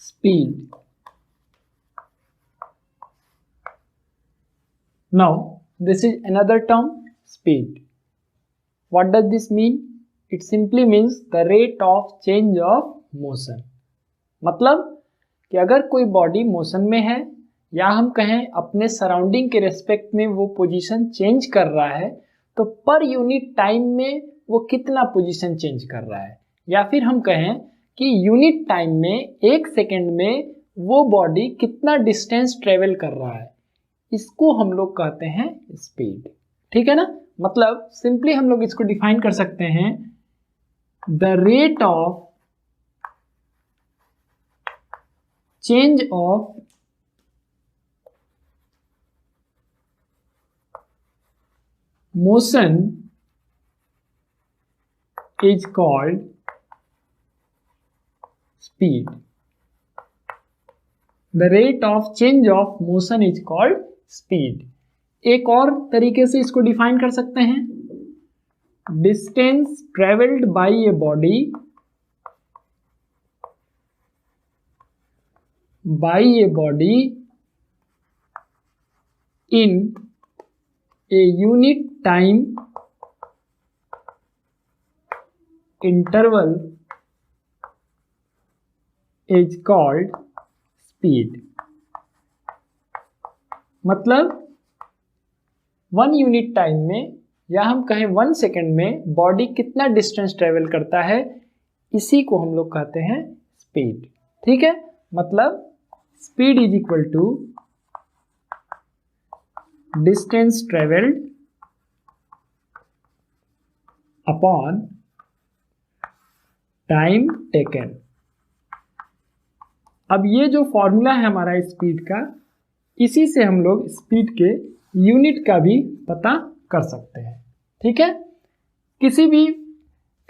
speed. Now this is another term, speed. What does this mean? It simply means the rate of change of motion. मतलब कि अगर कोई body motion में है या हम कहें अपने सराउंडिंग के रेस्पेक्ट में वो पोजीशन चेंज कर रहा है, तो पर यूनिट टाइम में वो कितना पोजीशन चेंज कर रहा है, या फिर हम कहें कि यूनिट टाइम में 1 सेकेंड में वो बॉडी कितना डिस्टेंस ट्रेवल कर रहा है, इसको हम लोग कहते हैं स्पीड. ठीक है ना. मतलब सिंपली हम लोग इसको डिफाइन कर सकते हैं, the rate of change of motion is called speed. The rate of change of motion is called speed. एक और तरीके से इसको डिफाइन कर सकते हैं, distance travelled bye a body in a unit time interval is called speed. मतलब 1 unit time में या हम कहें 1 सेकेंड में बॉडी कितना डिस्टेंस ट्रेवल करता है, इसी को हम लोग कहते हैं स्पीड. ठीक है. मतलब speed is equal to distance travelled upon time taken. अब ये जो फॉर्मूला है हमारा स्पीड का, इसी से हम लोग स्पीड के यूनिट का भी पता कर सकते हैं. ठीक है. किसी भी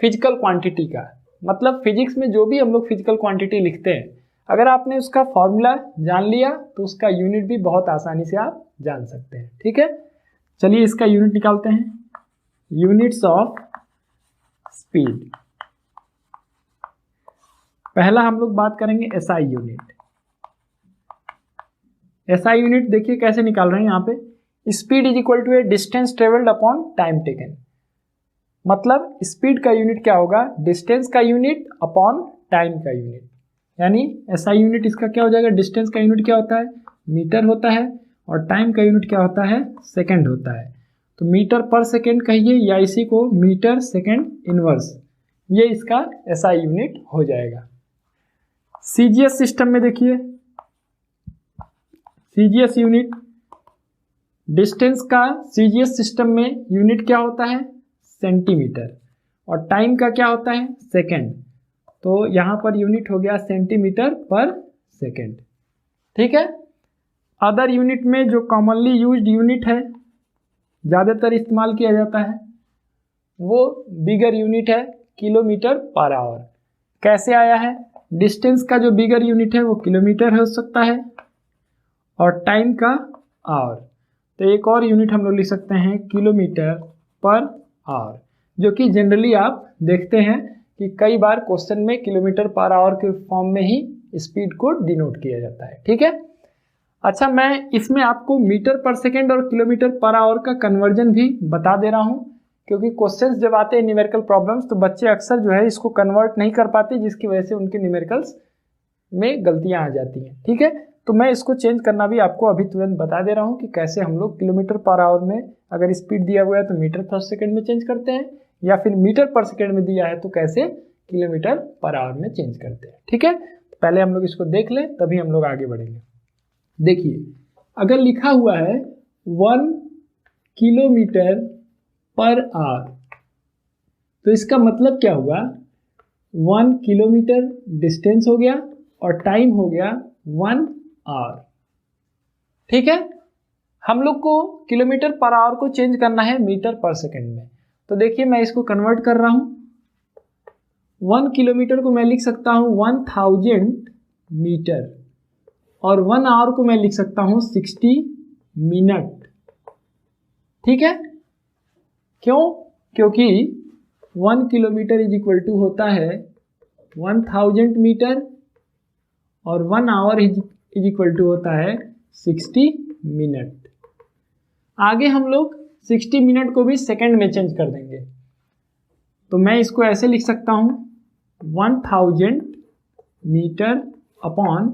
फिजिकल क्वांटिटी का, मतलब फिजिक्स में जो भी हम लोग फिजिकल क्वांटिटी लिखते हैं, अगर आपने उसका फॉर्मूला जान लिया तो उसका यूनिट भी बहुत आसानी से आप जान सकते हैं. ठीक है. चलिए इसका यूनिट निकालते हैं. Units of speed. पहला हम लोग बात करेंगे एसआई यूनिट. एसआई यूनिट देखिए कैसे निकाल रहे हैं यहाँ पे. Speed is equal to a distance travelled upon time taken. मतलब स्पीड का यूनिट क्या होगा, डिस्टेंस का यूनिट अपॉन टाइम का यूनिट. यानी एसआई यूनिट इसका क्या हो जाएगा, डिस्टेंस का यूनिट क्या होता है, मीटर होता है, और टाइम का यूनिट क्या होता है, सेकंड होता है. तो मीटर पर सेकंड कहिए या इसी को मीटर सेकंड इनवर्स, ये इसका एसआई यूनिट हो जाएगा. सीजीएस सिस्टम में देखिए, सीजीएस यूनिट, डिस्टेंस का सीजीएस सिस्टम में यूनिट क्या होता है, सेंटीमीटर, और टाइम का क्या होता है, सेकंड. तो यहाँ पर यूनिट हो गया सेंटीमीटर पर सेकंड. ठीक है. अदर यूनिट में जो कॉमनली यूज्ड यूनिट है, ज़्यादातर इस्तेमाल किया जाता है, वो बिगर यूनिट है किलोमीटर पर आवर. कैसे आया है, डिस्टेंस का जो बिगर यूनिट है वो किलोमीटर हो सकता है, और टाइम का आवर. तो एक और यूनिट हम लोग लिख सकते हैं किलोमीटर पर आवर, जो कि जनरली आप देखते हैं कि कई बार क्वेश्चन में किलोमीटर पर आवर के फॉर्म में ही स्पीड को डिनोट किया जाता है. ठीक है. अच्छा, मैं इसमें आपको मीटर पर सेकेंड और किलोमीटर पर आवर का कन्वर्जन भी बता दे रहा हूँ, क्योंकि क्वेश्चंस जब आते हैं न्यूमेरिकल प्रॉब्लम्स तो बच्चे अक्सर जो है इसको कन्वर्ट नहीं कर पाते, जिसकी वजह से उनके न्यूमेरिकल्स में गलतियाँ आ जाती हैं. ठीक है. तो मैं इसको चेंज करना भी आपको अभी तुरंत बता दे रहा हूँ कि कैसे हम लोग किलोमीटर पर आवर में अगर स्पीड दिया हुआ है तो मीटर पर सेकेंड में चेंज करते हैं, या फिर मीटर पर सेकेंड में दिया है तो कैसे किलोमीटर पर आवर में चेंज करते हैं. ठीक है. तो पहले हम लोग इसको देख लें, तभी हम लोग आगे बढ़ेंगे. देखिए, अगर लिखा हुआ है 1 किलोमीटर पर आवर, तो इसका मतलब क्या हुआ, 1 किलोमीटर डिस्टेंस हो गया और टाइम हो गया 1 आवर. ठीक है. हम लोग को किलोमीटर पर आवर को चेंज करना है मीटर पर सेकेंड में. तो देखिए मैं इसको कन्वर्ट कर रहा हूं. 1 किलोमीटर को मैं लिख सकता हूं 1000 मीटर, और 1 आवर को मैं लिख सकता हूं 60 मिनट. ठीक है. क्यों, क्योंकि 1 किलोमीटर इज इक्वल टू होता है 1000 मीटर, और 1 आवर इज इक्वल टू होता है 60 मिनट। आगे हम लोग 60 मिनट को भी सेकंड में चेंज कर देंगे, तो मैं इसको ऐसे लिख सकता हूँ 1000 मीटर अपॉन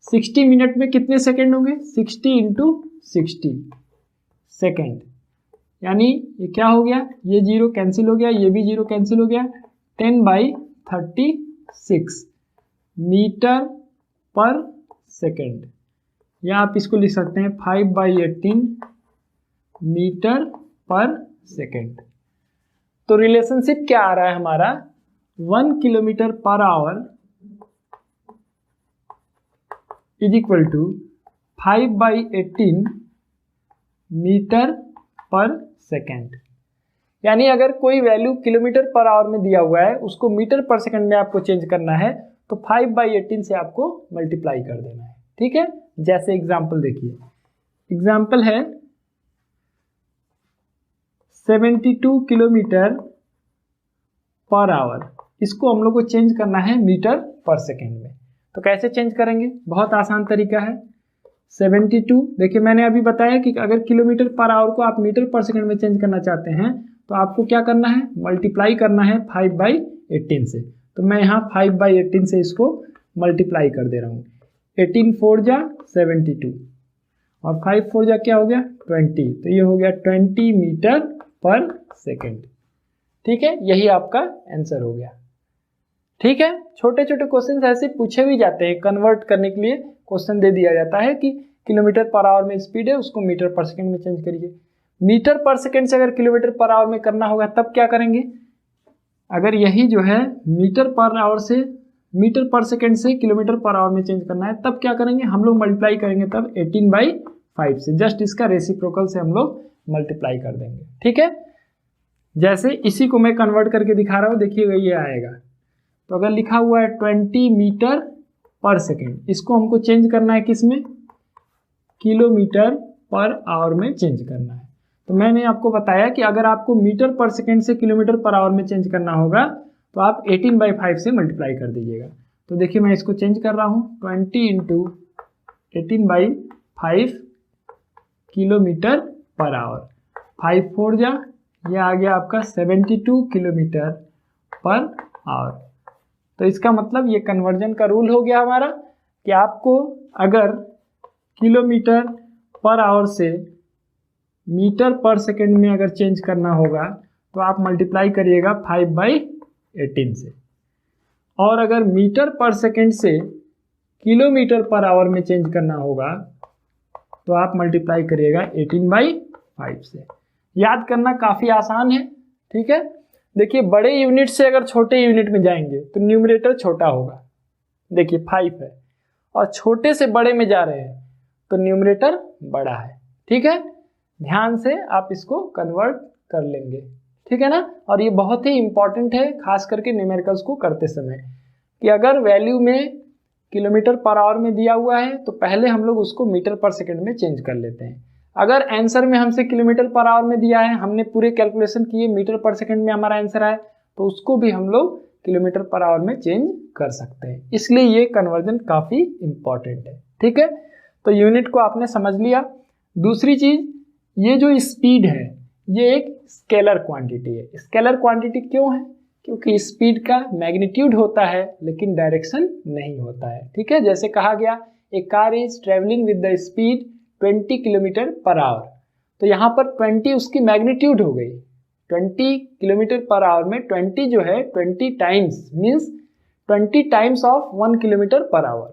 60 मिनट में कितने सेकंड होंगे, 60 इंटू 60 सेकेंड, यानी ये क्या हो गया, ये 0 कैंसिल हो गया, ये भी 0 कैंसिल हो गया, 10/36 मीटर पर सेकेंड, या आप इसको लिख सकते हैं 5/18 मीटर पर सेकेंड। तो रिलेशनशिप क्या आ रहा है हमारा, 1 kilometre per hour is equal to 5/18 metre per second. यानी अगर कोई वैल्यू किलोमीटर पर आवर में दिया हुआ है, उसको मीटर पर सेकेंड में आपको चेंज करना है, तो 5/18 से आपको मल्टीप्लाई कर देना है। ठीक है, जैसे एग्जाम्पल देखिए, एग्जाम्पल है 72 किलोमीटर पर आवर, इसको हम लोग को चेंज करना है मीटर पर सेकेंड में। तो कैसे चेंज करेंगे, बहुत आसान तरीका है। 72, देखिए मैंने अभी बताया कि अगर किलोमीटर पर आवर को आप मीटर पर सेकेंड में चेंज करना चाहते हैं तो आपको क्या करना है, मल्टीप्लाई करना है 5/18 से। तो मैं यहाँ 5/18 से इसको मल्टीप्लाई कर दे रहा हूँ। 18 4 जा 72 और 5 4 जा क्या हो गया 20, तो ये हो गया 20 मीटर पर सेकेंड। ठीक है, यही आपका आंसर हो गया। ठीक है, छोटे छोटे क्वेश्चन ऐसे पूछे भी जाते हैं, कन्वर्ट करने के लिए क्वेश्चन दे दिया जाता है कि किलोमीटर पर आवर में स्पीड है, उसको मीटर पर सेकंड में चेंज करिए। मीटर पर सेकंड से अगर किलोमीटर पर आवर में करना होगा तब क्या करेंगे, अगर यही जो है मीटर पर आवर से मीटर पर सेकंड से किलोमीटर पर आवर में चेंज करना है, तब क्या करेंगे, हम लोग मल्टीप्लाई करेंगे तब 18/5 से, जस्ट इसका रेसिप्रोकल से हम लोग मल्टीप्लाई कर देंगे। ठीक है, जैसे इसी को मैं कन्वर्ट करके दिखा रहा हूँ, देखिएगा ये आएगा। तो अगर लिखा हुआ है 20 मीटर पर सेकेंड, इसको हमको चेंज करना है किस में, किलोमीटर पर आवर में चेंज करना है। तो मैंने आपको बताया कि अगर आपको मीटर पर सेकेंड से किलोमीटर पर आवर में चेंज करना होगा तो आप 18/5 से मल्टीप्लाई कर दीजिएगा। तो देखिए मैं इसको चेंज कर रहा हूँ, 20 इंटू 18/5 किलोमीटर पर आवर, 5 4 जा, ये आ गया आपका 72 किलोमीटर पर आवर। तो इसका मतलब ये कन्वर्जन का रूल हो गया हमारा कि आपको अगर किलोमीटर पर आवर से मीटर पर सेकेंड में अगर चेंज करना होगा तो आप मल्टीप्लाई करिएगा 5/18 से, और अगर मीटर पर सेकेंड से किलोमीटर पर आवर में चेंज करना होगा तो आप मल्टीप्लाई करिएगा 18/5 से। याद करना काफ़ी आसान है। ठीक है, देखिए बड़े यूनिट से अगर छोटे यूनिट में जाएंगे तो न्यूमरेटर छोटा होगा, देखिए 5 है, और छोटे से बड़े में जा रहे हैं तो न्यूमरेटर बड़ा है। ठीक है, ध्यान से आप इसको कन्वर्ट कर लेंगे। ठीक है ना, और ये बहुत ही इंपॉर्टेंट है खास करके न्यूमेरिकल्स को करते समय, कि अगर वैल्यू में किलोमीटर पर आवर में दिया हुआ है तो पहले हम लोग उसको मीटर पर सेकेंड में चेंज कर लेते हैं। अगर आंसर में हमसे किलोमीटर पर आवर में दिया है, हमने पूरे कैलकुलेशन किए, मीटर पर सेकेंड में हमारा आंसर आया, तो उसको भी हम लोग किलोमीटर पर आवर में चेंज कर सकते हैं। इसलिए ये कन्वर्जन काफ़ी इंपॉर्टेंट है। ठीक है, तो यूनिट को आपने समझ लिया। दूसरी चीज़, ये जो स्पीड है ये एक स्केलर क्वांटिटी है। स्केलर क्वांटिटी क्यों है, क्योंकि स्पीड का मैग्नीट्यूड होता है लेकिन डायरेक्शन नहीं होता है। ठीक है, जैसे कहा गया a car is travelling with the speed 20 kilometre per hour, तो यहाँ पर 20 उसकी मैग्नीट्यूड हो गई। 20 किलोमीटर पर आवर में 20 जो है 20 times means 20 times of 1 kilometre per hour,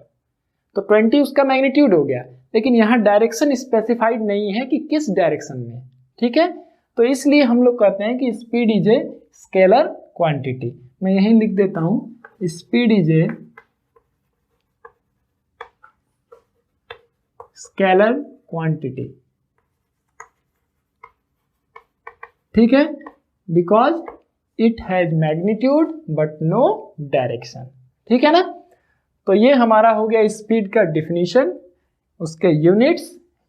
तो 20 उसका मैग्नीट्यूड हो गया, लेकिन यहाँ डायरेक्शन स्पेसिफाइड नहीं है कि किस डायरेक्शन में। ठीक है, तो इसलिए हम लोग कहते हैं कि speed is a scalar quantity. मैं यहीं लिख देता हूं, speed is a scalar quantity. ठीक है, because it has magnitude but no direction. ठीक है ना, तो ये हमारा हो गया स्पीड का डिफिनीशन, उसके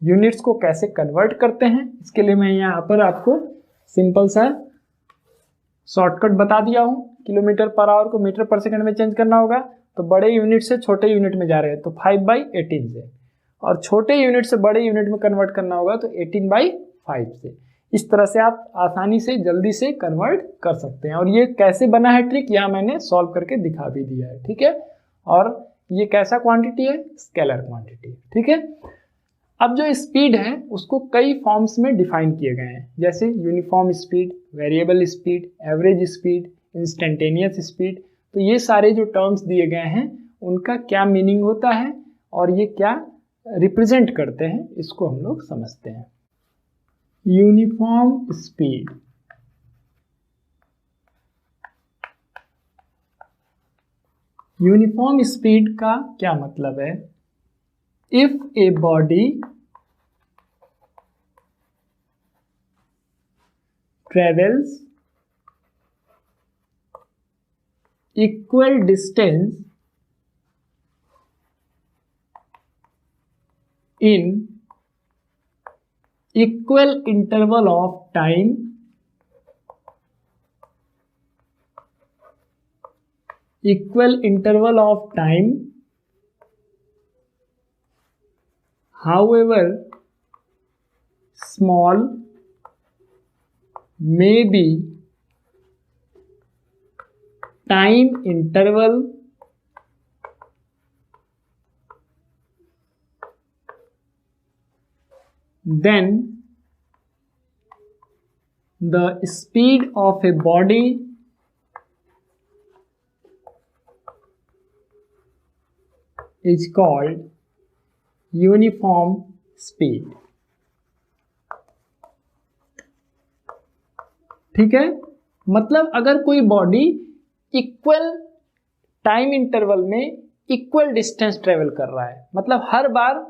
यूनिट्स को कैसे कन्वर्ट करते हैं, इसके लिए मैं यहाँ पर आपको सिंपल सा शॉर्टकट बता दिया हूँ। किलोमीटर पर आवर को मीटर पर सेकंड में चेंज करना होगा तो बड़े यूनिट से छोटे यूनिट में जा रहे हैं तो 5/18 से, और छोटे यूनिट से बड़े यूनिट में कन्वर्ट करना होगा तो 18/5 से। इस तरह से आप आसानी से जल्दी से कन्वर्ट कर सकते हैं। और ये कैसे बना है ट्रिक, यहाँ मैंने सॉल्व करके दिखा भी दिया है, ठीक है। और ये कैसा क्वांटिटी है, स्केलर क्वांटिटी, ठीक है। अब जो स्पीड है उसको कई फॉर्म्स में डिफाइन किए गए हैं, जैसे uniform speed, variable speed, average speed, instantaneous speed. तो ये सारे जो टर्म्स दिए गए हैं उनका क्या मीनिंग होता है और ये क्या रिप्रेजेंट करते हैं, इसको हम लोग समझते हैं। यूनिफॉर्म स्पीड, यूनिफॉर्म स्पीड का क्या मतलब है, if a body travels equal distance in equal interval of time, however small may be time interval then the speed of a body is called uniform speed। ठीक है, मतलब अगर कोई body equal time interval में equal distance travel कर रहा है, मतलब हर बार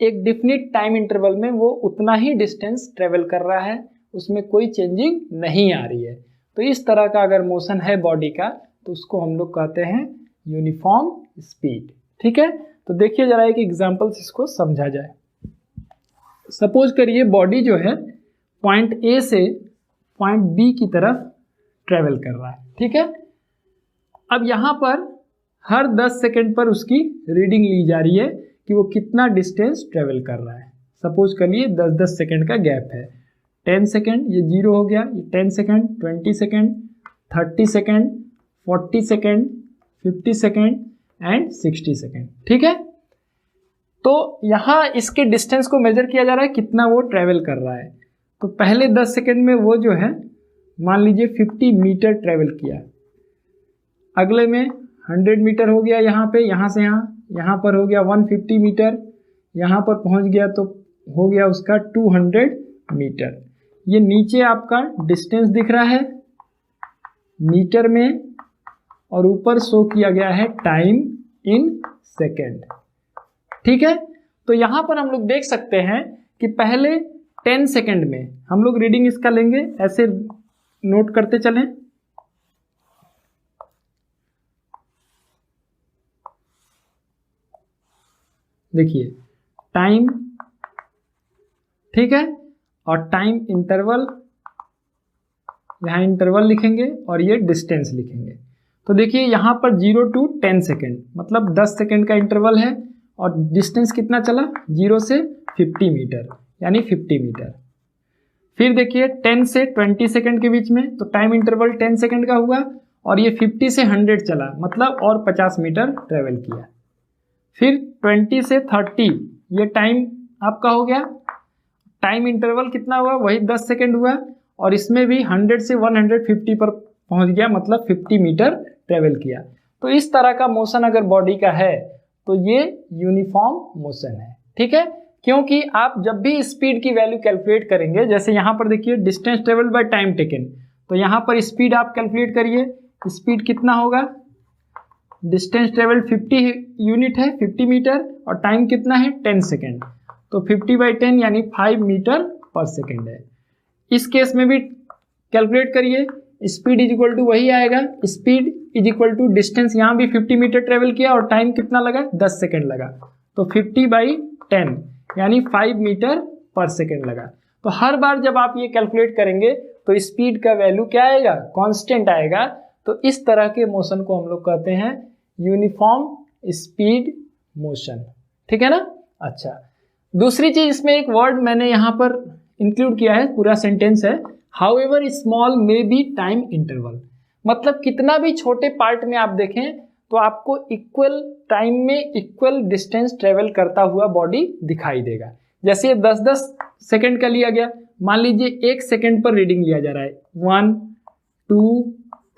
एक डिफिनिट टाइम इंटरवल में वो उतना ही डिस्टेंस ट्रेवल कर रहा है, उसमें कोई चेंजिंग नहीं आ रही है, तो इस तरह का अगर मोशन है बॉडी का तो उसको हम लोग कहते हैं यूनिफॉर्म स्पीड। ठीक है, तो देखिए जरा एक एग्जांपल से इसको समझा जाए। सपोज करिए बॉडी जो है पॉइंट ए से पॉइंट बी की तरफ ट्रेवल कर रहा है। ठीक है, अब यहाँ पर हर 10 सेकेंड पर उसकी रीडिंग ली जा रही है कि वो कितना डिस्टेंस ट्रेवल कर रहा है। सपोज करिए 10-10 सेकेंड का गैप है, 10 सेकेंड ये 0 हो गया, ये 10 second, 20 second, 30 second, 40 second, 50 second and 60 second. ठीक है, तो यहाँ इसके डिस्टेंस को मेजर किया जा रहा है कितना वो ट्रेवल कर रहा है। तो पहले 10 सेकेंड में वो जो है मान लीजिए 50 मीटर ट्रेवल किया, अगले में 100 मीटर हो गया, यहाँ पे यहाँ से यहाँ पर हो गया 150 मीटर, यहाँ पर पहुँच गया तो हो गया उसका 200 मीटर। ये नीचे आपका डिस्टेंस दिख रहा है मीटर में और ऊपर शो किया गया है टाइम इन सेकेंड। ठीक है, तो यहाँ पर हम लोग देख सकते हैं कि पहले 10 सेकेंड में हम लोग रीडिंग इसका लेंगे, ऐसे नोट करते चलें। देखिए टाइम, ठीक है, और टाइम इंटरवल, यहाँ इंटरवल लिखेंगे और ये डिस्टेंस लिखेंगे। तो देखिए यहाँ पर 0 to 10 सेकेंड मतलब 10 सेकेंड का इंटरवल है और डिस्टेंस कितना चला 0 से 50 मीटर यानी 50 मीटर। फिर देखिए 10 से 20 सेकेंड के बीच में तो टाइम इंटरवल 10 सेकेंड का हुआ और ये 50 से 100 चला मतलब और 50 मीटर ट्रेवल किया। फिर 20 से 30 ये टाइम आपका हो गया, टाइम इंटरवल कितना हुआ वही 10 सेकेंड हुआ और इसमें भी 100 से 150 पर पहुंच गया मतलब 50 मीटर ट्रेवल किया। तो इस तरह का मोशन अगर बॉडी का है तो ये यूनिफॉर्म मोशन है। ठीक है, क्योंकि आप जब भी स्पीड की वैल्यू कैलकुलेट करेंगे, जैसे यहाँ पर देखिए distance travel by time taken, तो यहाँ पर स्पीड आप कैलकुलेट करिए, स्पीड कितना होगा, डिस्टेंस ट्रेवल 50 यूनिट है 50 मीटर और टाइम कितना है 10 सेकेंड, तो 50/10 यानी 5 मीटर पर सेकेंड है। इस केस में भी कैलकुलेट करिए, स्पीड इज इक्वल टू वही आएगा, speed is equal to distance, यहाँ भी 50 मीटर ट्रेवल किया और टाइम कितना लगा 10 सेकेंड लगा, तो 50/10 यानी 5 मीटर पर सेकेंड लगा। तो हर बार जब आप ये कैलकुलेट करेंगे तो स्पीड का वैल्यू क्या आएगा, कांस्टेंट आएगा। तो इस तरह के मोशन को हम लोग कहते हैं यूनिफॉर्म स्पीड मोशन, ठीक है ना। अच्छा, दूसरी चीज इसमें एक वर्ड मैंने यहाँ पर इंक्लूड किया है, पूरा सेंटेंस है, however small may be time interval. मतलब कितना भी छोटे पार्ट में आप देखें तो आपको इक्वल टाइम में इक्वल डिस्टेंस ट्रेवल करता हुआ बॉडी दिखाई देगा। जैसे 10-10 सेकंड का लिया गया, मान लीजिए 1 सेकंड पर रीडिंग लिया जा रहा है, 1 2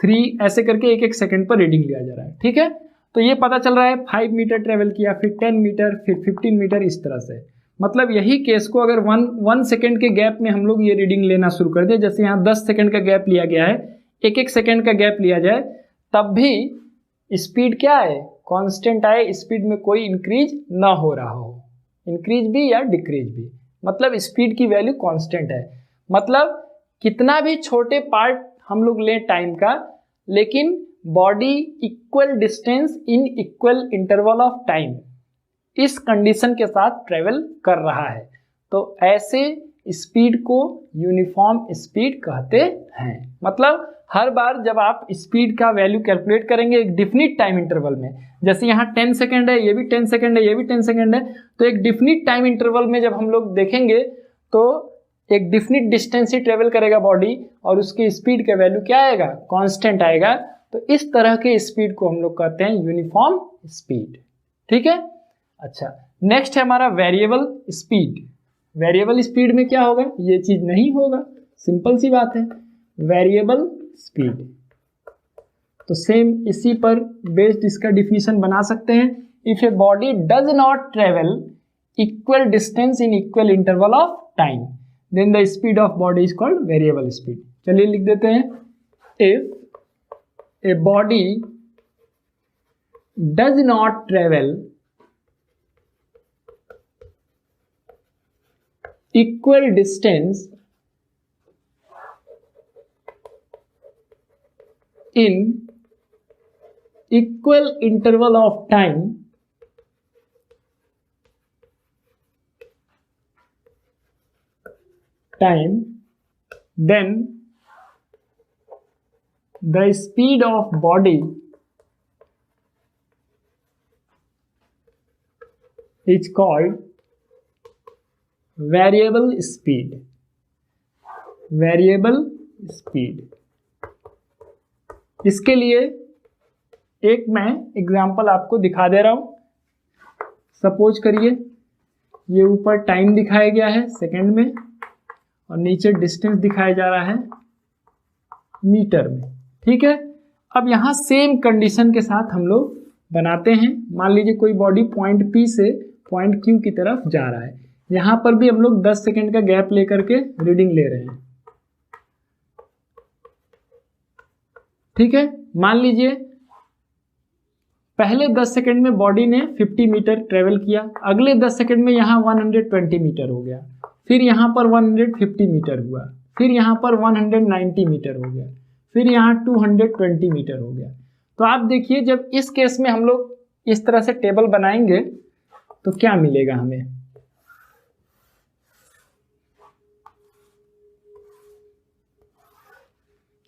3 ऐसे करके 1-1 सेकंड पर रीडिंग लिया जा रहा है, ठीक है। तो ये पता चल रहा है 5 मीटर ट्रेवल किया, फिर 10 मीटर, फिर 15 मीटर, इस तरह से। मतलब यही केस को अगर 1 सेकंड के गैप में हम लोग ये रीडिंग लेना शुरू कर दें, जैसे यहाँ 10 सेकंड का गैप लिया गया है, 1-1 सेकंड का गैप लिया जाए, तब भी स्पीड क्या है, कांस्टेंट आए, स्पीड में कोई इंक्रीज ना हो रहा हो, इंक्रीज भी या डिक्रीज भी, मतलब स्पीड की वैल्यू कांस्टेंट है। मतलब कितना भी छोटे पार्ट हम लोग लें टाइम का, लेकिन body equal distance in equal interval of time, इस कंडीशन के साथ ट्रेवल कर रहा है, तो ऐसे स्पीड को यूनिफॉर्म स्पीड कहते हैं। मतलब हर बार जब आप स्पीड का वैल्यू कैलकुलेट करेंगे एक डिफिनिट टाइम इंटरवल में, जैसे यहाँ 10 सेकंड है, ये भी 10 सेकंड है, ये भी 10 सेकंड है, तो एक डिफिनिट टाइम इंटरवल में जब हम लोग देखेंगे तो एक डिफिनिट डिस्टेंस ही ट्रेवल करेगा बॉडी, और उसकी स्पीड का वैल्यू क्या आएगा, कांस्टेंट आएगा। तो इस तरह के स्पीड को हम लोग कहते हैं यूनिफॉर्म स्पीड, ठीक है। अच्छा, नेक्स्ट है हमारा वेरिएबल स्पीड। वेरिएबल स्पीड में क्या होगा, ये चीज नहीं होगा, सिंपल सी बात है, वेरिएबल स्पीड। तो सेम इसी पर बेस्ड इसका डिफिनीशन बना सकते हैं, if a body does not travel equal distance in equal interval of time then the speed of body is called variable speed. चलिए लिख देते हैं, if a body does not travel equal distance in equal interval of time then the speed of body is called variable speed. Variable speed, इसके लिए एक मैं example आपको दिखा दे रहा हूं। सपोज करिए ये ऊपर टाइम दिखाया गया है सेकंड में, और नीचे डिस्टेंस दिखाया जा रहा है मीटर में, ठीक है। अब यहां सेम कंडीशन के साथ हम लोग बनाते हैं। मान लीजिए कोई बॉडी पॉइंट P से पॉइंट Q की तरफ जा रहा है, यहां पर भी हम लोग 10 सेकंड का गैप लेकर के रीडिंग ले रहे हैं, ठीक है। मान लीजिए पहले 10 सेकंड में बॉडी ने 50 मीटर ट्रेवल किया, अगले 10 सेकंड में यहां 120 मीटर हो गया, फिर यहां पर 150 मीटर हुआ, फिर यहां पर 190 मीटर हो गया, फिर यहां 220 मीटर हो गया। तो आप देखिए जब इस केस में हम लोग इस तरह से टेबल बनाएंगे तो क्या मिलेगा हमें,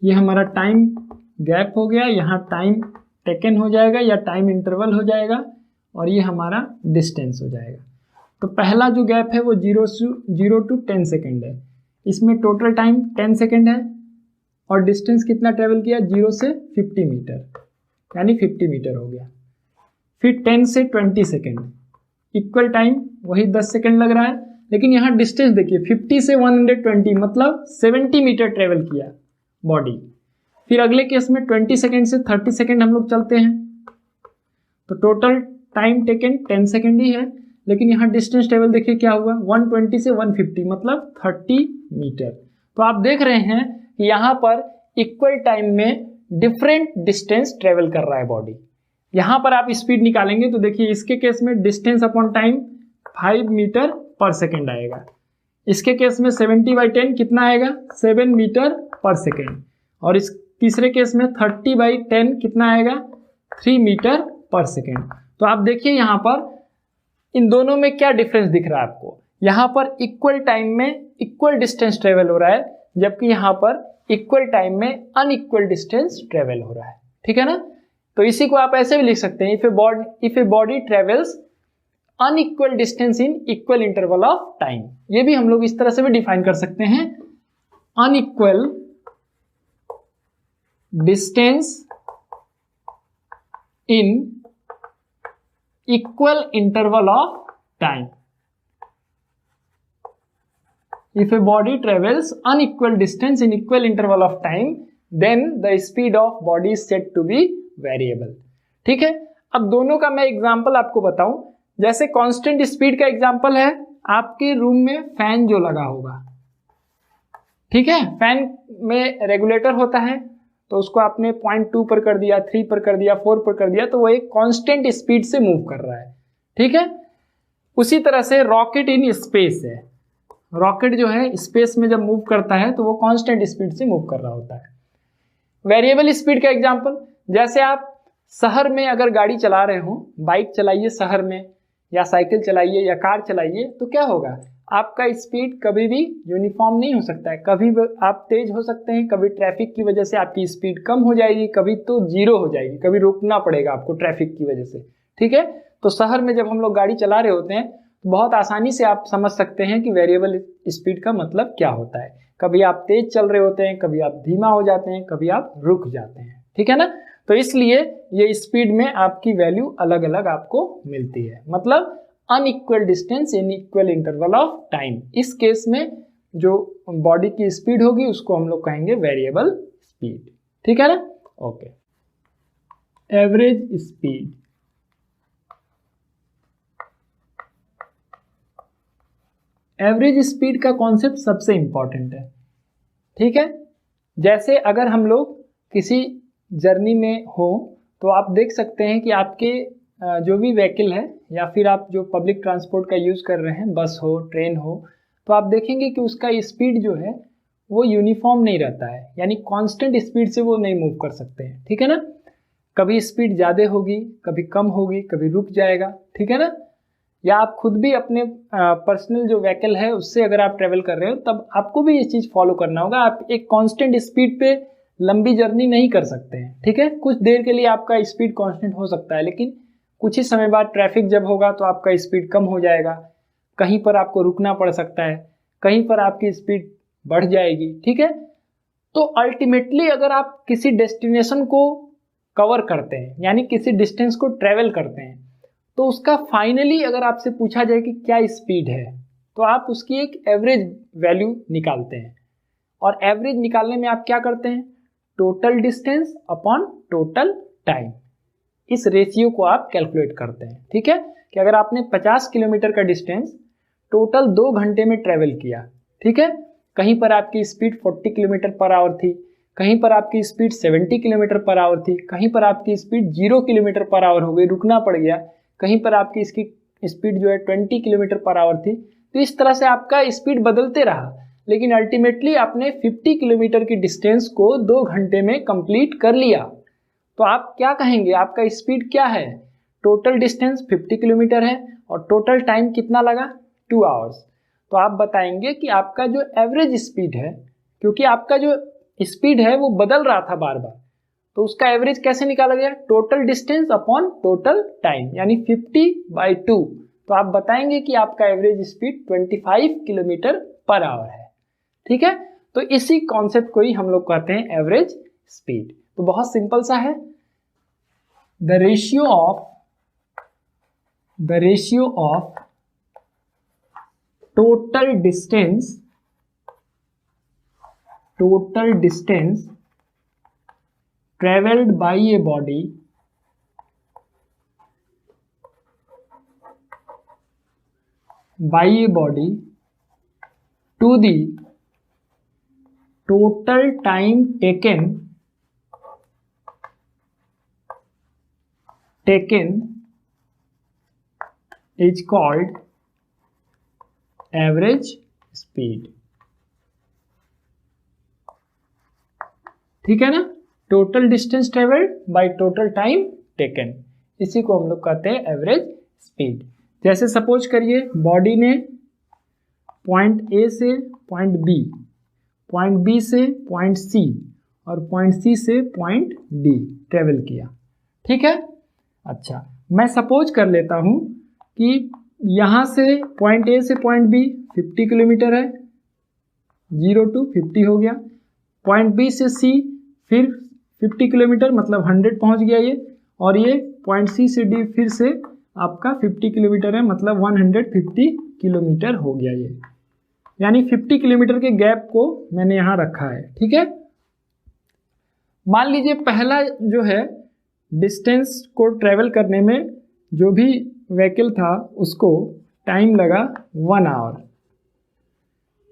ये हमारा टाइम गैप हो गया, यहाँ टाइम टेकन हो जाएगा या टाइम इंटरवल हो जाएगा, और ये हमारा डिस्टेंस हो जाएगा। तो पहला जो गैप है वो 0 to 10 सेकेंड है, इसमें टोटल टाइम 10 सेकेंड है, और डिस्टेंस कितना ट्रेवल किया, 0 से 50 मीटर, यानी 50 मीटर हो गया। फिर 10 से 20 सेकेंड, इक्वल टाइम वही 10 सेकेंड लग रहा है, लेकिन यहाँ डिस्टेंस देखिए 50 से 120, मतलब 70 मीटर ट्रेवल किया बॉडी। फिर अगले केस में 20 सेकेंड से 30 सेकेंड हम लोग चलते हैं, तो टोटल टाइम टेकन 10 सेकेंड ही है, लेकिन यहाँ डिस्टेंस ट्रेवल देखिए क्या हुआ, 120 से 150, मतलब 30 मीटर। तो आप देख रहे हैं कि यहाँ पर इक्वल टाइम में डिफरेंट डिस्टेंस ट्रेवल कर रहा है बॉडी। यहाँ पर आप स्पीड निकालेंगे तो देखिए इसके केस में distance upon time 5 metre per second आएगा, इसके केस में 70/10 कितना आएगा, 7 मीटर पर सेकेंड, और इस तीसरे केस में 30/10 कितना आएगा, 3 मीटर पर सेकेंड। तो आप देखिए यहाँ पर इन दोनों में क्या डिफरेंस दिख रहा है आपको, यहाँ पर इक्वल टाइम में इक्वल डिस्टेंस ट्रेवल हो रहा है, जबकि यहाँ पर इक्वल टाइम में अनइक्वल डिस्टेंस ट्रेवल हो रहा है, ठीक है ना। तो इसी को आप ऐसे भी लिख सकते हैं, if a body travels unequal distance in equal interval of time. ये भी हम लोग इस तरह से भी डिफाइन कर सकते हैं, unequal distance in equal interval of time. If a body travels unequal distance in equal interval of time, then the speed of body is said to be variable। ठीक है, अब दोनों का मैं एग्जांपल आपको बताऊं। जैसे कांस्टेंट स्पीड का एग्जांपल है, आपके रूम में फैन जो लगा होगा, ठीक है, फैन में रेगुलेटर होता है, तो उसको आपने 0.2 पर कर दिया, 3 पर कर दिया, 4 पर कर दिया, तो वो एक कांस्टेंट स्पीड से मूव कर रहा है। ठीक है, उसी तरह से रॉकेट इन स्पेस है, रॉकेट जो है स्पेस में जब मूव करता है तो वो कांस्टेंट स्पीड से मूव कर रहा होता है। वेरिएबल स्पीड का एग्जांपल, जैसे आप शहर में अगर गाड़ी चला रहे हो, बाइक चलाइए शहर में, या साइकिल चलाइए या कार चलाइए, तो क्या होगा, आपका स्पीड कभी भी यूनिफॉर्म नहीं हो सकता है। कभी आप तेज हो सकते हैं, कभी ट्रैफिक की वजह से आपकी स्पीड कम हो जाएगी, कभी तो जीरो हो जाएगी, कभी रुकना पड़ेगा आपको ट्रैफिक की वजह से। ठीक है, तो शहर में जब हम लोग गाड़ी चला रहे होते हैं, बहुत आसानी से आप समझ सकते हैं कि वेरिएबल स्पीड का मतलब क्या होता है। कभी आप तेज चल रहे होते हैं, कभी आप धीमा हो जाते हैं, कभी आप रुक जाते हैं। ठीक है ना, तो इसलिए ये स्पीड में आपकी वैल्यू अलग अलग आपको मिलती है, मतलब unequal distance in equal interval of time. इस केस में जो बॉडी की स्पीड होगी उसको हम लोग कहेंगे वेरिएबल स्पीड। ठीक है ना, okay. Average speed, average speed का कॉन्सेप्ट सबसे इंपॉर्टेंट है। ठीक है, जैसे अगर हम लोग किसी जर्नी में हो, तो आप देख सकते हैं कि आपके जो भी व्हीकल है या फिर आप जो पब्लिक ट्रांसपोर्ट का यूज़ कर रहे हैं, बस हो, ट्रेन हो, तो आप देखेंगे कि उसका स्पीड जो है वो यूनिफॉर्म नहीं रहता है, यानी कांस्टेंट स्पीड से वो नहीं मूव कर सकते हैं। ठीक है ना, कभी स्पीड ज़्यादा होगी, कभी कम होगी, कभी रुक जाएगा। ठीक है ना, या आप खुद भी अपने पर्सनल जो व्हीकल है उससे अगर आप ट्रेवल कर रहे हो, तब आपको भी ये चीज़ फॉलो करना होगा। आप एक कांस्टेंट स्पीड पे लंबी जर्नी नहीं कर सकते हैं। ठीक है, कुछ देर के लिए आपका स्पीड कांस्टेंट हो सकता है, लेकिन कुछ ही समय बाद ट्रैफिक जब होगा तो आपका स्पीड कम हो जाएगा, कहीं पर आपको रुकना पड़ सकता है, कहीं पर आपकी स्पीड बढ़ जाएगी। ठीक है, तो अल्टीमेटली अगर आप किसी डेस्टिनेशन को कवर करते हैं, यानी किसी डिस्टेंस को ट्रेवल करते हैं, तो उसका फाइनली अगर आपसे पूछा जाए कि क्या स्पीड है, तो आप उसकी एक एवरेज वैल्यू निकालते हैं। और एवरेज निकालने में आप क्या करते हैं, total distance upon total time, इस रेशियो को आप कैलकुलेट करते हैं। ठीक है, कि अगर आपने 50 किलोमीटर का डिस्टेंस टोटल 2 घंटे में ट्रेवल किया, ठीक है, कहीं पर आपकी स्पीड 40 किलोमीटर पर आवर थी, कहीं पर आपकी स्पीड 70 किलोमीटर पर आवर थी, कहीं पर आपकी स्पीड 0 किलोमीटर पर आवर हो गई, रुकना पड़ गया, कहीं पर आपकी इसकी स्पीड जो है 20 किलोमीटर पर आवर थी। तो इस तरह से आपका स्पीड बदलते रहा, लेकिन अल्टीमेटली आपने 50 किलोमीटर की डिस्टेंस को 2 घंटे में कंप्लीट कर लिया। तो आप क्या कहेंगे, आपका स्पीड क्या है, टोटल डिस्टेंस 50 किलोमीटर है और टोटल टाइम कितना लगा, 2 आवर्स। तो आप बताएंगे कि आपका जो एवरेज स्पीड है, क्योंकि आपका जो स्पीड है वो बदल रहा था बार बार, तो उसका एवरेज कैसे निकाला गया, total distance upon total time, यानी 50/2। तो आप बताएंगे कि आपका average speed 25 kilometre per our है। ठीक है, तो इसी कॉन्सेप्ट को ही हम लोग कहते हैं एवरेज स्पीड। तो बहुत सिंपल सा है, the ratio of total distance traveled by a body to the total time taken is called average speed। ठीक है ना, total distance travelled by total time taken, इसी को हम लोग कहते हैं एवरेज स्पीड। जैसे सपोज करिए बॉडी ने पॉइंट ए से पॉइंट बी, पॉइंट बी से पॉइंट सी और पॉइंट सी से पॉइंट डी ट्रेवल किया। ठीक है। अच्छा, मैं सपोज कर लेता हूँ कि यहाँ से पॉइंट ए से पॉइंट बी 50 किलोमीटर है, 0 to 50 हो गया। पॉइंट बी से सी फिर 50 किलोमीटर, मतलब 100 पहुँच गया ये। और ये पॉइंट सी से डी फिर से आपका 50 किलोमीटर है, मतलब 150 किलोमीटर हो गया ये। यानी 50 किलोमीटर के गैप को मैंने यहाँ रखा है, ठीक है। मान लीजिए पहला जो है डिस्टेंस को ट्रेवल करने में जो भी व्हीकल था उसको टाइम लगा 1 आवर।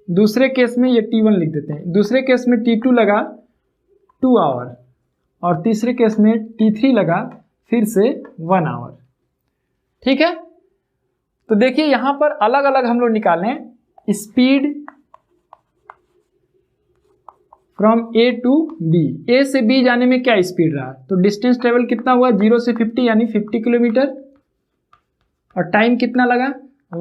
दूसरे केस में ये T1 लिख देते हैं। दूसरे केस में T2 लगा 2 आवर और तीसरे केस में T3 लगा फिर से 1 आवर, ठीक है। तो देखिए यहां पर अलग अलग हम लोग निकालें speed from A to B. A से बी जाने में क्या स्पीड रहा, तो डिस्टेंस ट्रेवल कितना हुआ 0 से 50 यानी 50 किलोमीटर, और टाइम कितना लगा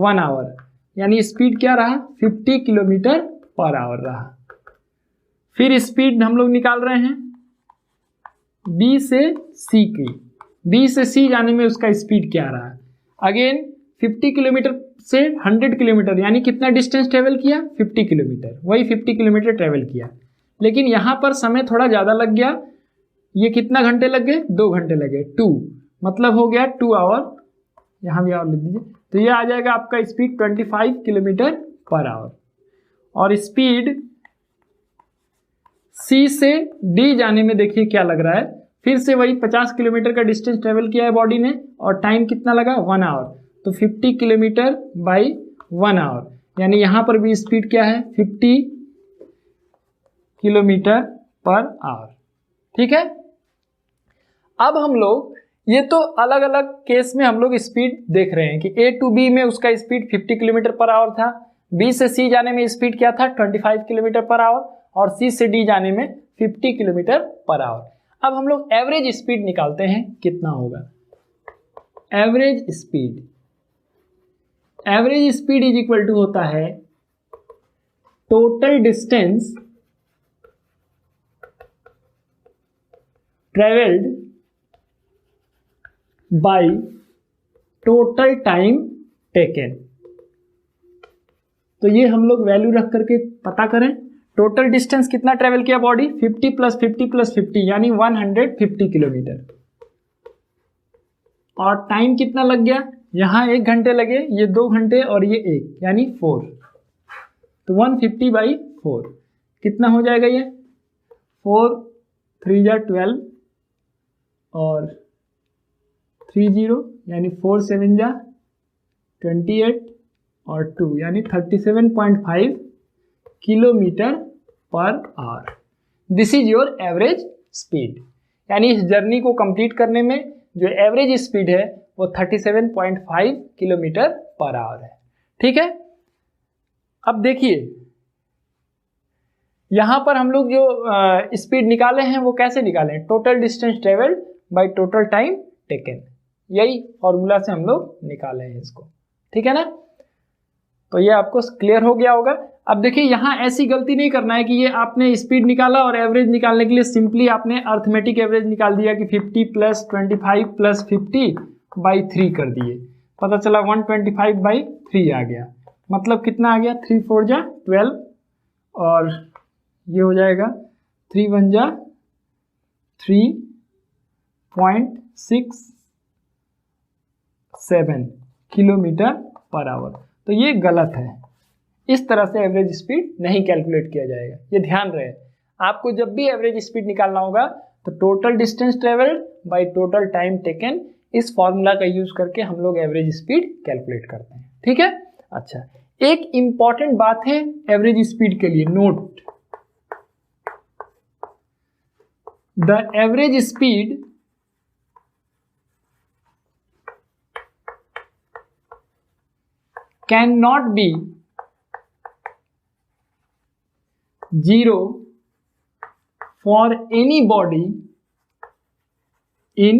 1 आवर, यानी स्पीड क्या रहा 50 किलोमीटर पर आवर रहा। फिर स्पीड हम लोग निकाल रहे हैं बी से सी की। बी से सी जाने में उसका स्पीड क्या रहा, अगेन 50 किलोमीटर से 100 किलोमीटर, यानी कितना डिस्टेंस ट्रेवल किया 50 किलोमीटर, वही 50 किलोमीटर ट्रेवल किया। लेकिन यहाँ पर समय थोड़ा ज़्यादा लग गया, ये कितना घंटे लग गए 2 घंटे लगे, 2 मतलब हो गया 2 आवर। यहाँ भी आवर लिख दीजिए, तो ये आ जाएगा आपका स्पीड 25 किलोमीटर पर आवर। और स्पीड सी से डी जाने में देखिए क्या लग रहा है, फिर से वही 50 किलोमीटर का डिस्टेंस ट्रेवल किया है बॉडी ने, और टाइम कितना लगा 1 आवर, तो 50 किलोमीटर बाई 1 आवर, यानी यहाँ पर भी स्पीड क्या है 50 किलोमीटर पर आवर, ठीक है। अब हम लोग ये तो अलग अलग केस में हम लोग स्पीड देख रहे हैं कि ए टू बी में उसका स्पीड 50 किलोमीटर पर आवर था, बी से सी जाने में स्पीड क्या था 25 किलोमीटर पर आवर, और सी से डी जाने में 50 किलोमीटर पर आवर। अब हम लोग एवरेज स्पीड निकालते हैं कितना होगा। Average speed, average speed is equal to होता है total distance travelled by total time taken. तो ये हम लोग वैल्यू रख करके पता करें, टोटल डिस्टेंस कितना ट्रेवल किया बॉडी 50 प्लस 50 प्लस 50 यानी 150 किलोमीटर, और टाइम कितना लग गया, यहां 1 घंटे लगे, ये 2 घंटे और ये 1 यानी 4, तो 150 बाई 4 कितना हो जाएगा ये 4 3 जा 12 और 30 यानी 4 7 जा 28 और 2 यानी 37.5 kilometre per our. This is your average speed, यानी इस जर्नी को कंप्लीट करने में जो एवरेज स्पीड है वो 37.5 किलोमीटर पर आवर है, ठीक है। अब देखिए यहां पर हम लोग जो स्पीड निकाले हैं वो कैसे निकाले हैं, total distance travelled by total time taken, यही फॉर्मूला से हम लोग निकाले हैं इसको, ठीक है ना। तो ये आपको क्लियर हो गया होगा। अब देखिए यहाँ ऐसी गलती नहीं करना है कि ये आपने स्पीड निकाला और एवरेज निकालने के लिए सिंपली आपने अर्थमेटिक एवरेज निकाल दिया कि 50 प्लस 25 प्लस 50 बाई 3 कर दिए, पता चला 125 बाई 3 आ गया, मतलब कितना आ गया 3 4 जा 12 और ये हो जाएगा 3 1 जा 3.67 किलोमीटर पर आवर। तो ये गलत है, इस तरह से एवरेज स्पीड नहीं कैलकुलेट किया जाएगा, ये ध्यान रहे। आपको जब भी एवरेज स्पीड निकालना होगा तो total distance travelled by total time taken, इस फॉर्मूला का यूज करके हम लोग एवरेज स्पीड कैलकुलेट करते हैं, ठीक है। अच्छा, एक इंपॉर्टेंट बात है एवरेज स्पीड के लिए, note the average speed can not B 0 for any body in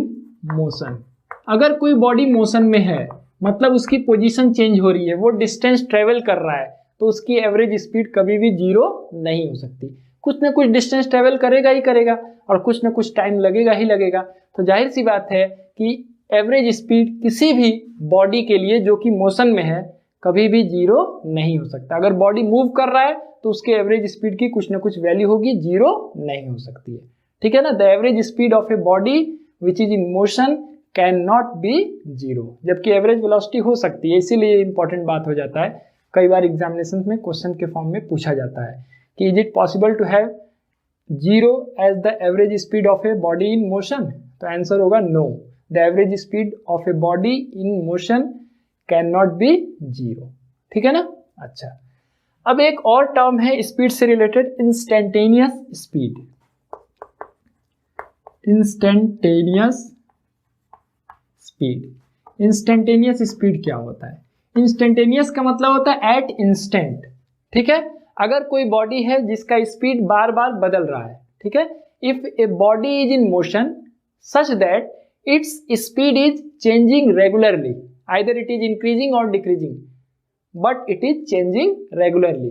motion. अगर कोई बॉडी मोशन में है, मतलब उसकी पोजीशन चेंज हो रही है, वो डिस्टेंस ट्रेवल कर रहा है, तो उसकी एवरेज स्पीड कभी भी 0 नहीं हो सकती। कुछ ना कुछ डिस्टेंस ट्रेवल करेगा ही करेगा और कुछ ना कुछ टाइम लगेगा ही लगेगा। तो जाहिर सी बात है कि एवरेज स्पीड किसी भी बॉडी के लिए जो कि मोशन में है कभी भी जीरो नहीं हो सकता। अगर बॉडी मूव कर रहा है तो उसके एवरेज स्पीड की कुछ ना कुछ वैल्यू होगी, जीरो नहीं हो सकती है। ठीक है ना। The average speed of a body which is in motion can not be zero, जबकि एवरेज वेलोसिटी हो सकती है। इसीलिए इंपॉर्टेंट बात हो जाता है, कई बार एग्जामिनेशन में क्वेश्चन के फॉर्म में पूछा जाता है कि is it possible to have zero as the average speed of a body in motion. तो आंसर होगा no, the average speed of a body in motion can not be zero. ठीक है ना। अच्छा, अब एक और टर्म है स्पीड से related, instantaneous speed. Instantaneous speed. Instantaneous speed क्या होता है? इंस्टेंटेनियस का मतलब होता है एट इंस्टेंट। ठीक है। अगर कोई बॉडी है जिसका स्पीड बार बार बदल रहा है, ठीक है, if a body is in motion such that its speed is changing regularly, either it is increasing और decreasing, but it is changing regularly,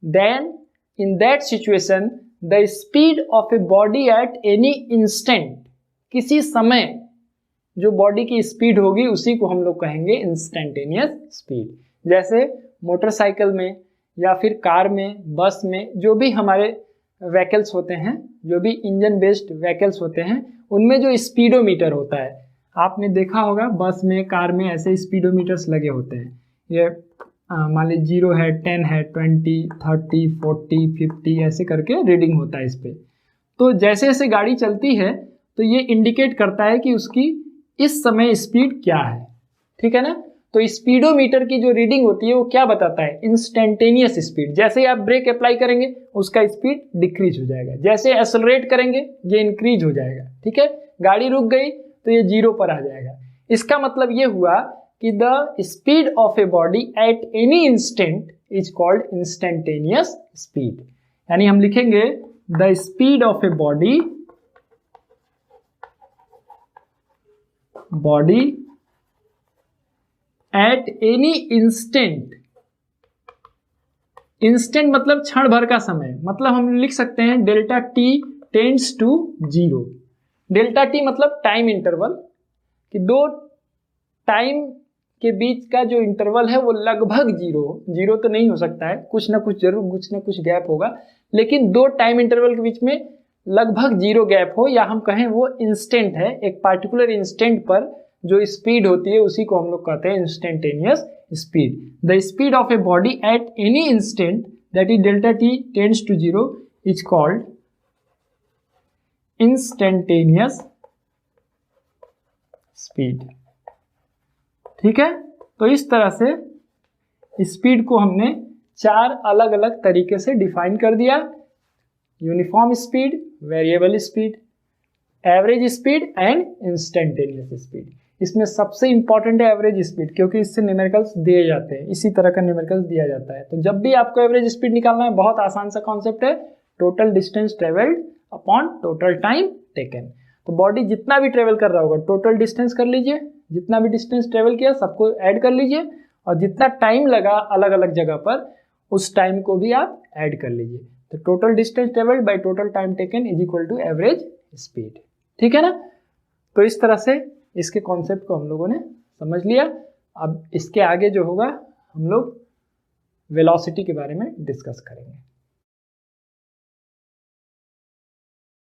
then in that situation the speed of a body at any instant, किसी समय जो body की speed होगी उसी को हम लोग कहेंगे इंस्टेंटेनियस स्पीड। जैसे मोटरसाइकिल में या फिर कार में, बस में, जो भी हमारे व्हीकल्स होते हैं, जो भी इंजन बेस्ड व्हीकल्स होते हैं, उनमें जो स्पीडोमीटर होता है, आपने देखा होगा बस में, कार में ऐसे स्पीडोमीटर्स लगे होते हैं। ये मान लीजिए 0 है, 10 है, 20, 30, 40, 50 ऐसे करके रीडिंग होता है इस पर। तो जैसे जैसे गाड़ी चलती है तो ये इंडिकेट करता है कि उसकी इस समय स्पीड क्या है। ठीक है ना। तो स्पीडोमीटर की जो रीडिंग होती है वो क्या बताता है? Instantaneous speed. जैसे ही आप ब्रेक अप्लाई करेंगे उसका स्पीड डिक्रीज हो जाएगा, जैसे एक्सेलरेट करेंगे ये इंक्रीज हो जाएगा। ठीक है। गाड़ी रुक गई तो ये जीरो पर आ जाएगा। इसका मतलब ये हुआ कि the speed of a body at any instant is called instantaneous speed. यानी हम लिखेंगे the speed of a body at any instant. Instant मतलब क्षण भर का समय, मतलब हम लिख सकते हैं delta T tends to zero. Delta T मतलब टाइम इंटरवल, कि दो टाइम के बीच का जो इंटरवल है वो लगभग जीरो तो नहीं हो सकता है, कुछ ना कुछ जरूर, कुछ ना कुछ गैप होगा, लेकिन दो टाइम इंटरवल के बीच में लगभग जीरो गैप हो, या हम कहें वो इंस्टेंट है, एक पार्टिकुलर इंस्टेंट पर जो स्पीड होती है उसी को हम लोग कहते हैं instantaneous speed. The speed of a body at any instant that is delta T tends to zero is called instantaneous speed. ठीक है। तो इस तरह से स्पीड को हमने चार अलग अलग तरीके से डिफाइन कर दिया। Uniform speed, variable speed, average speed and instantaneous speed. इसमें सबसे इंपॉर्टेंट है एवरेज स्पीड, क्योंकि इससे न्यूमेरिकल्स दिए जाते हैं, इसी तरह का न्यूमेरिकल्स दिया जाता है। तो जब भी आपको एवरेज स्पीड निकालना है, बहुत आसान सा कॉन्सेप्ट है, total distance travelled upon total time taken. तो बॉडी जितना भी ट्रेवल कर रहा होगा टोटल डिस्टेंस कर लीजिए, जितना भी डिस्टेंस ट्रेवल किया सबको ऐड कर लीजिए, और जितना टाइम लगा अलग अलग जगह पर उस टाइम को भी आप ऐड कर लीजिए। तो total distance travelled by total time taken is equal to average speed. ठीक है ना। तो इस तरह से इसके कॉन्सेप्ट को हम लोगों ने समझ लिया। अब इसके आगे जो होगा हम लोग वेलोसिटी के बारे में डिस्कस करेंगे।